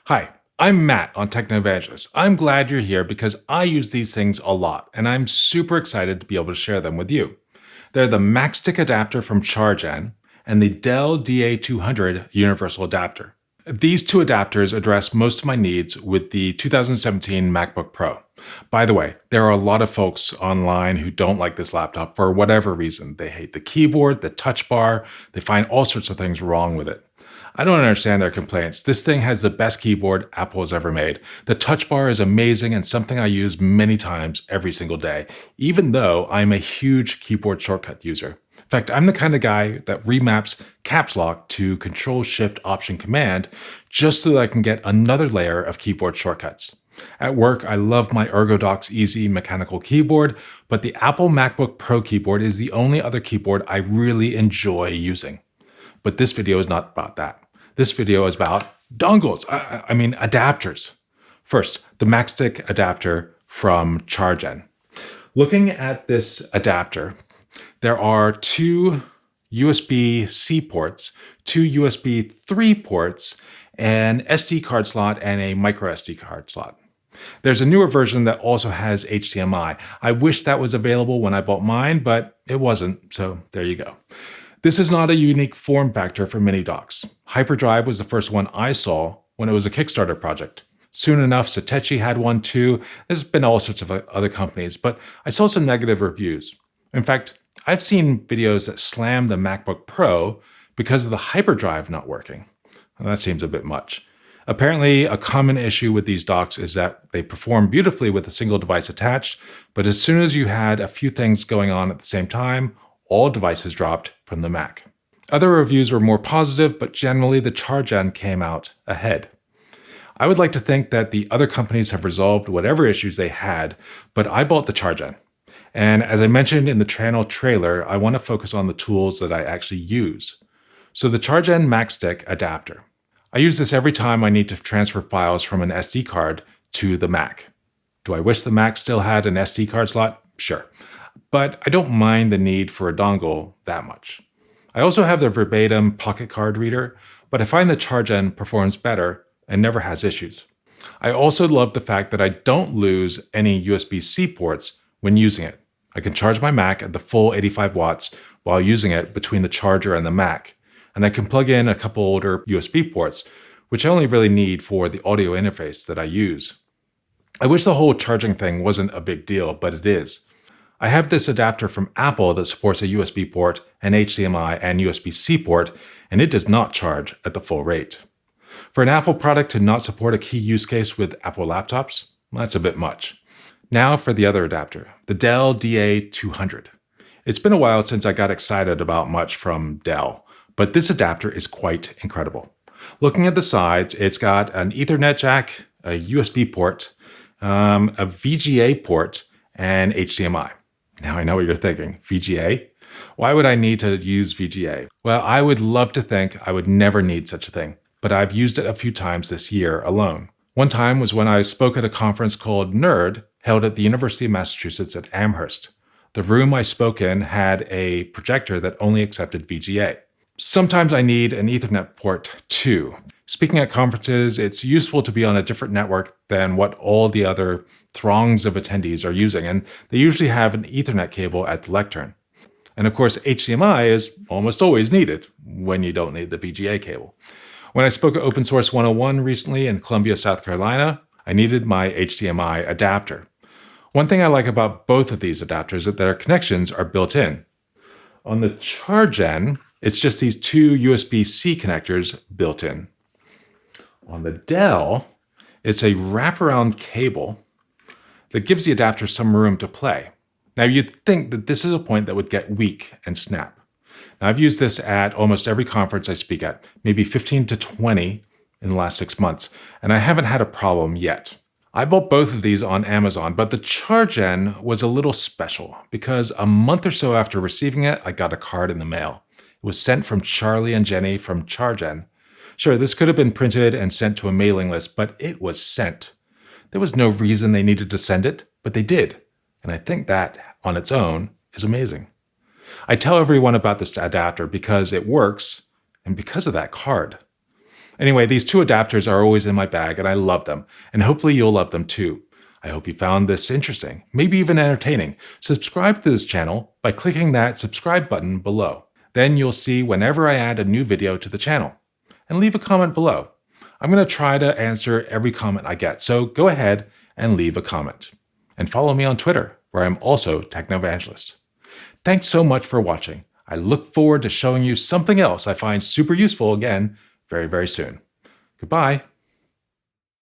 Hi, I'm Matt on Techno Evangelist. I'm glad you're here because I use these things a lot, and I'm super excited to be able to share them with you. They're the MacStick adapter from ChargeN and the Dell DA200 universal adapter. These two adapters address most of my needs with the 2017 MacBook Pro. By the way, there are a lot of folks online who don't like this laptop for whatever reason. They hate the keyboard, the touch bar, they find all sorts of things wrong with it. I don't understand their complaints. This thing has the best keyboard Apple has ever made. The touch bar is amazing and something I use many times every single day, even though I'm a huge keyboard shortcut user. In fact, I'm the kind of guy that remaps caps lock to Control-Shift-Option-Command just so that I can get another layer of keyboard shortcuts. At work, I love my ErgoDox Easy mechanical keyboard, but the Apple MacBook Pro keyboard is the only other keyboard I really enjoy using. But this video is not about that. This video is about dongles, I mean adapters. First, the MacStick adapter from ChargeN. Looking at this adapter, there are two USB-C ports, two USB 3 ports, an SD card slot, and a micro SD card slot. There's a newer version that also has HDMI. I wish that was available when I bought mine, but it wasn't, so there you go. This is not a unique form factor for mini docks. Hyperdrive was the first one I saw when it was a Kickstarter project. Soon enough, Satechi had one too. There's been all sorts of other companies, but I saw some negative reviews. In fact, I've seen videos that slam the MacBook Pro because of the hyperdrive not working. Well, that seems a bit much. Apparently, a common issue with these docks is that they perform beautifully with a single device attached, but as soon as you had a few things going on at the same time, all devices dropped from the Mac. Other reviews were more positive, but generally the ChargeN came out ahead. I would like to think that the other companies have resolved whatever issues they had, but I bought the ChargeN. And as I mentioned in the channel trailer, I want to focus on the tools that I actually use. So the ChargeN MacStick adapter. I use this every time I need to transfer files from an SD card to the Mac. Do I wish the Mac still had an SD card slot? Sure. But I don't mind the need for a dongle that much. I also have the verbatim pocket card reader, but I find the ChargeN performs better and never has issues. I also love the fact that I don't lose any USB-C ports when using it. I can charge my Mac at the full 85 watts while using it between the charger and the Mac, and I can plug in a couple older USB ports, which I only really need for the audio interface that I use. I wish the whole charging thing wasn't a big deal, but it is. I have this adapter from Apple that supports a USB port, an HDMI, and USB-C port, and it does not charge at the full rate. For an Apple product to not support a key use case with Apple laptops, that's a bit much. Now for the other adapter, the Dell DA200. It's been a while since I got excited about much from Dell, but this adapter is quite incredible. Looking at the sides, it's got an Ethernet jack, a USB port, a VGA port, and HDMI. Now I know what you're thinking, VGA? Why would I need to use VGA? Well, I would love to think I would never need such a thing, but I've used it a few times this year alone. One time was when I spoke at a conference called NERD, held at the University of Massachusetts at Amherst. The room I spoke in had a projector that only accepted VGA. Sometimes I need an Ethernet port too. Speaking at conferences, it's useful to be on a different network than what all the other throngs of attendees are using, and they usually have an Ethernet cable at the lectern. And of course, HDMI is almost always needed when you don't need the VGA cable. When I spoke at Open Source 101 recently in Columbia, South Carolina, I needed my HDMI adapter. One thing I like about both of these adapters is that their connections are built in. On the ChargeN, it's just these two USB-C connectors built in. On the Dell, it's a wraparound cable that gives the adapter some room to play. Now you'd think that this is a point that would get weak and snap. Now I've used this at almost every conference I speak at, maybe 15 to 20 in the last 6 months, and I haven't had a problem yet. I bought both of these on Amazon, but the ChargeN was a little special because a month or so after receiving it, I got a card in the mail. It was sent from Charlie and Jenny from ChargeN. Sure, this could have been printed and sent to a mailing list, but it was sent. There was no reason they needed to send it, but they did. And I think that, on its own, is amazing. I tell everyone about this adapter because it works and because of that card. Anyway, these two adapters are always in my bag and I love them, and hopefully you'll love them too. I hope you found this interesting, maybe even entertaining. Subscribe to this channel by clicking that subscribe button below. Then you'll see whenever I add a new video to the channel. And leave a comment below. I'm going to try to answer every comment I get, so go ahead and leave a comment. And follow me on Twitter, where I'm also Technoevangelist. Thanks so much for watching. I look forward to showing you something else I find super useful again very, very soon. Goodbye.